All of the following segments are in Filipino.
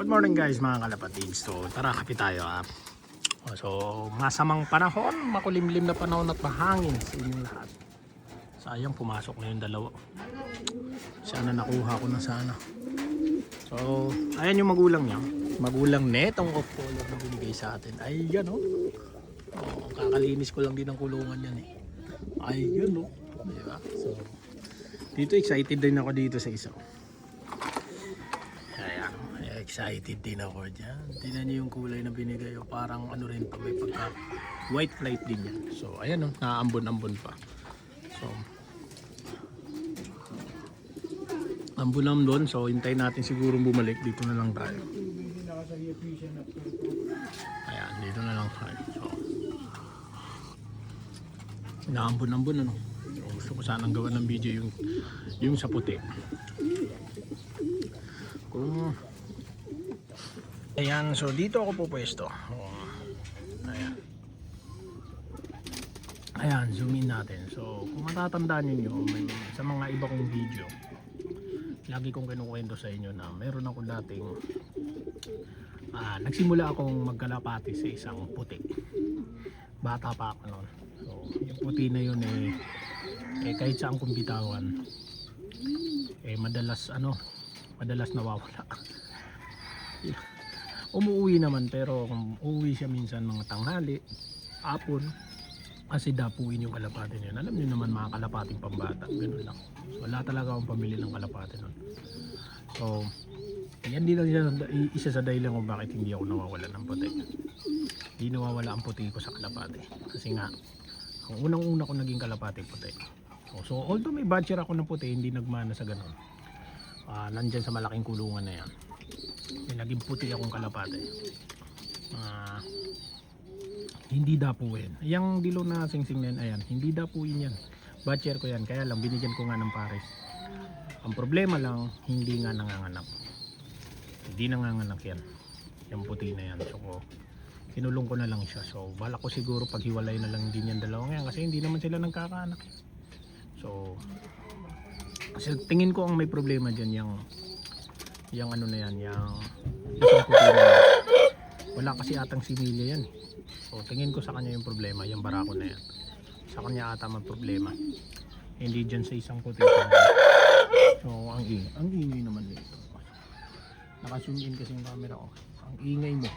Good morning guys mga kalapatids. So tara kapit tayo So masamang panahon, makulimlim na panahon at mahangin sa inyong lahat. Sayang pumasok na yung dalawa. Sana nakuha ko na sana. So ayan yung magulang niya. Magulang netong off color na binigay sa atin. Ay yan kakalinis ko lang din ang kulungan yan Ay yan diba? So dito excited din ako dito sa isa. Excited din ako dyan. Tingnan niyo yung kulay na binigay. Parang ano rin pa, may pagka white flight din yan. So ayan naambon-ambon pa. So ambon-ambon. So hintayin natin siguro bumalik. Dito na lang tayo. Ayan, dito na lang tayo. So naambon-ambon So, gusto ko sanang gawa ng video yung sa puti. Ayan, so dito ako pupwesto. Ayan, zoom in natin. So, kung matatandaan niyo sa mga iba kong video, lagi kong kinukwento sa inyo na meron ako dating nagsimula akong magkalapati sa isang puti. Bata pa ako noon. So, yung puti na yun kahit saan kong bitawan, madalas nawawala. Umuwi naman, pero uuwi siya minsan mga tanghali, hapon, kasi dapuin yung kalapati niya. Alam niyo naman mga kalapating pambata, ganoon lang. Wala talaga akong pamili ng kalapati nun. So yan din lang isa sa dahilan kung bakit hindi ako nawawala ng puti. Hindi nawawala ang puti ko sa kalapati kasi nga ang unang-una ko naging kalapati puti. So although may badger ako ng puti, hindi nagmana sa ganoon. Nandyan sa malaking kulungan na yan, may naging puti akong kalapate. Hindi dapuin. Yung dilo na singsing na yan, ayan, hindi dapuin yan. Batcher ko yan, kaya lang binigyan ko nga ng pares. Ang problema lang, hindi nga nanganganak. Hindi nanganganak yan. Yung puti na yan. So kinulong ko na lang siya. So balak ko siguro paghiwalay na lang din yan dalawang yan, kasi hindi naman sila nagkakaanak. So kasi tingin ko ang may problema dyan yung ano na yan, yung isang puti na yan. Wala kasi atang similya yan. So tingin ko sa kanya yung problema, yung barako na yan. Sa kanya ata may problema, hindi dyan sa isang puti na yan. So ang ingay naman dito. Naka-zoom in kasi yung camera ko. Ang ingay mo.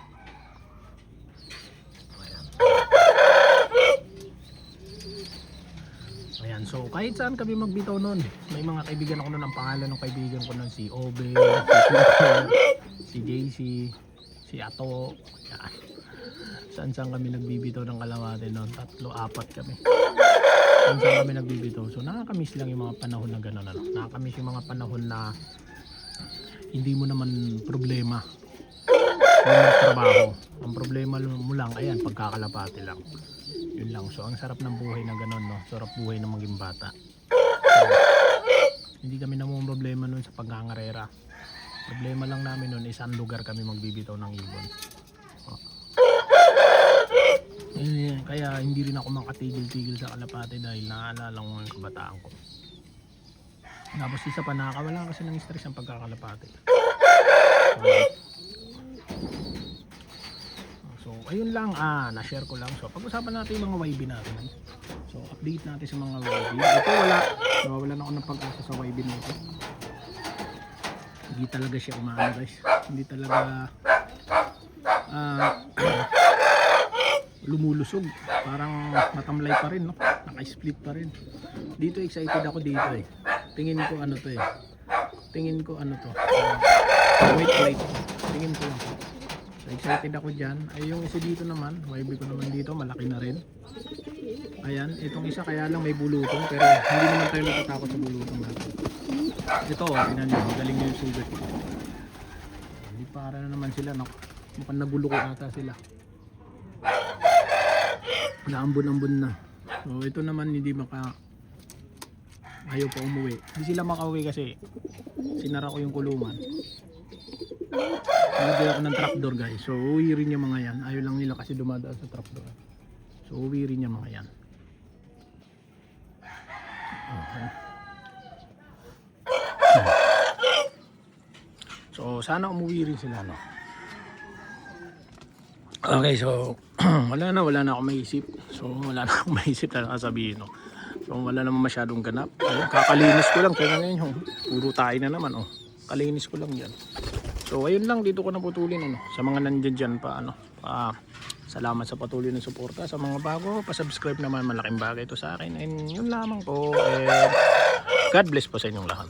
Ayan, so kahit saan kami magbitaw nun, may mga kaibigan ako nun, ang pangalan ng kaibigan ko nun, si Obe, si Peter, si JC, si Ato. Ayan. Saan kami nagbibitaw ng kalapati nun, 3-4 kami. Saan kami nagbibitaw. So nakakamiss lang yung mga panahon na gano'n. Nakakamiss yung mga panahon na hindi mo naman problema yung trabaho. Ang problema mo lang, ayan, pagkakalapati lang. Yun lang. So ang sarap ng buhay na gano'n, sarap buhay ng maging bata. So, hindi kami namang problema nun sa pagkangarera. Problema lang namin nun, isang lugar kami magbibitaw ng ibon. Kaya hindi rin ako makatigil-tigil sa kalapati dahil naalala ko yung kabataan ko. Tapos isa pa, nakakawala kasi ng stress ang pagkakalapati. So ayun lang, na-share ko lang. So pag-usapan natin yung mga YB natin. So update natin sa mga YB. Ito wala na ako ng pag-asa sa YB natin. Hindi talaga siya umaano guys. Hindi talaga lumulusog. Parang matamlay pa rin, naka-split pa rin. Dito excited ako dito Tingin ko ano to white. Tingin ko lang. So excited ako dyan. Ay yung isa dito naman, YB ko naman dito, malaki na rin. Ayan, itong isa kaya lang may bulutong, pero hindi naman tayo matatakot sa bulutong natin. Ito, tingnan nyo, magaling yung sugat. Hindi para na naman sila, mukhang nagulo ko ata sila. Naambon-ambon na. So ito naman ayaw pa umuwi. Hindi sila makauwi kasi sinara ko yung kulungan. Nilagay ako ng trapdoor guys. So uwi rin yung mga yan. Ayaw lang nila kasi dumadaan sa trapdoor. So uwi rin yung mga yan. So sana umuwi rin sila Okay, so wala na akong maisip. So wala na akong maisip na nakasabihin. No? So wala naman masyadong ganap. Ayun, kakalinis ko lang. Kaya ngayon, oh, puro tayo na naman. Oh. Kalinis ko lang yan. So ayun lang, dito ko naputulin. Ano, sa mga nandyan dyan pa. Ano, salamat sa patuloy ng suporta. Sa mga bago, pa-subscribe naman. Malaking bagay ito sa akin. And yun lamang po. And God bless po sa inyong lahat.